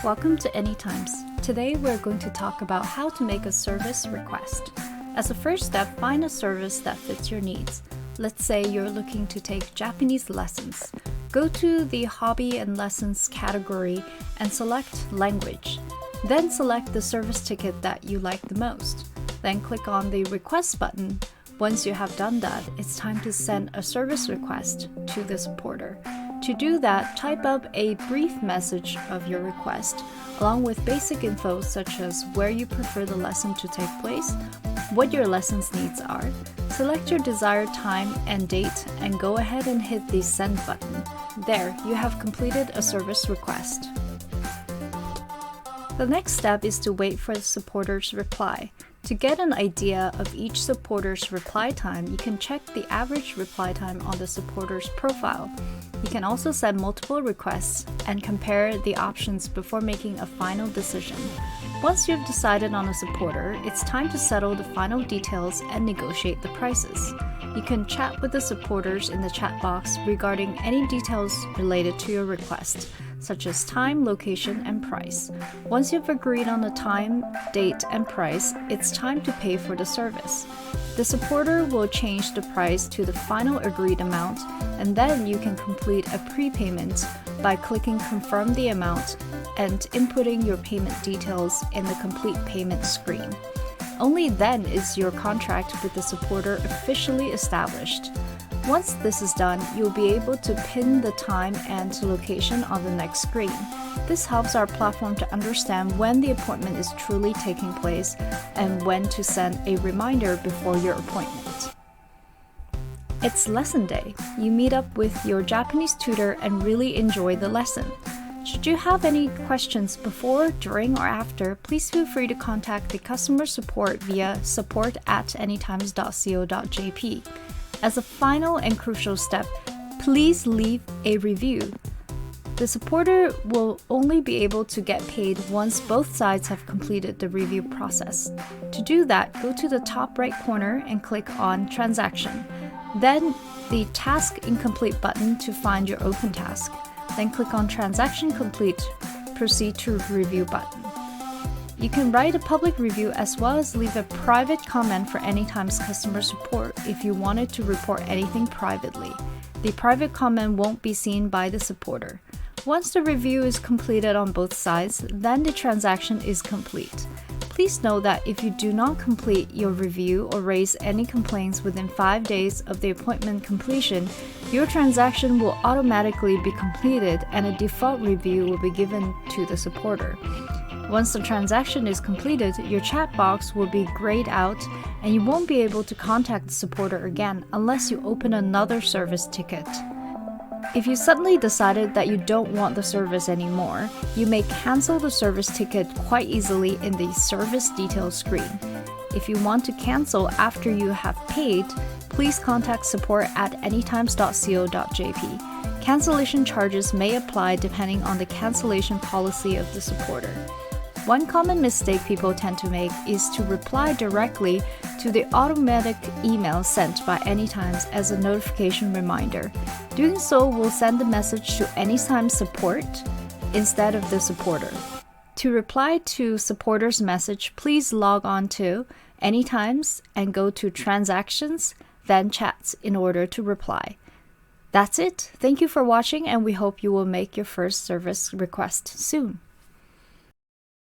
Welcome to Anytimes. Today we're going to talk about how to make a service request. As a first step, find a service that fits your needs. Let's say you're looking to take Japanese lessons. Go to the Hobby and Lessons category and select Language. Then select the service ticket that you like the most. Then click on the Request button. Once you have done that, it's time to send a service request to the supporter. To do that, type up a brief message of your request, along with basic info such as where you prefer the lesson to take place, what your lesson's needs are. Select your desired time and date and go ahead and hit the Send button. There, you have completed a service request. The next step is to wait for the supporter's reply. To get an idea of each supporter's reply time, you can check the average reply time on the supporter's profile. You can also send multiple requests and compare the options before making a final decision. Once you've decided on a supporter, it's time to settle the final details and negotiate the prices. You can chat with the supporters in the chat box regarding any details related to your request, such as time, location, and price. Once you've agreed on the time, date, and price, it's time to pay for the service. The supporter will change the price to the final agreed amount, and then you can complete a prepayment by clicking Confirm the amount and inputting your payment details in the complete payment screen. Only then is your contract with the supporter officially established. Once this is done, you'll be able to pin the time and location on the next screen. This helps our platform to understand when the appointment is truly taking place and when to send a reminder before your appointment. It's lesson day. You meet up with your Japanese tutor and really enjoy the lesson. Should you have any questions before, during, or after, please feel free to contact the customer support via support@anytimes.co.jp. As a final and crucial step, please leave a review. The supporter will only be able to get paid once both sides have completed the review process. To do that, go to the top right corner and click on Transaction. Then the Task Incomplete button to find your open task. Then click on Transaction Complete, Proceed to Review button. You can write a public review as well as leave a private comment for Anytimes customer support if you wanted to report anything privately. The private comment won't be seen by the supporter. Once the review is completed on both sides, then the transaction is complete. Please note that if you do not complete your review or raise any complaints within 5 days of the appointment completion, your transaction will automatically be completed and a default review will be given to the supporter. Once the transaction is completed, your chat box will be grayed out and you won't be able to contact the supporter again unless you open another service ticket. If you suddenly decided that you don't want the service anymore, you may cancel the service ticket quite easily in the service details screen. If you want to cancel after you have paid, please contact support@anytimes.co.jp. Cancellation charges may apply depending on the cancellation policy of the supporter. One common mistake people tend to make is to reply directly to the automatic email sent by Anytimes as a notification reminder. Doing so will send the message to Anytimes support instead of the supporter. To reply to supporter's message, please log on to Anytimes and go to Transactions, then Chats in order to reply. That's it. Thank you for watching, and we hope you will make your first service request soon.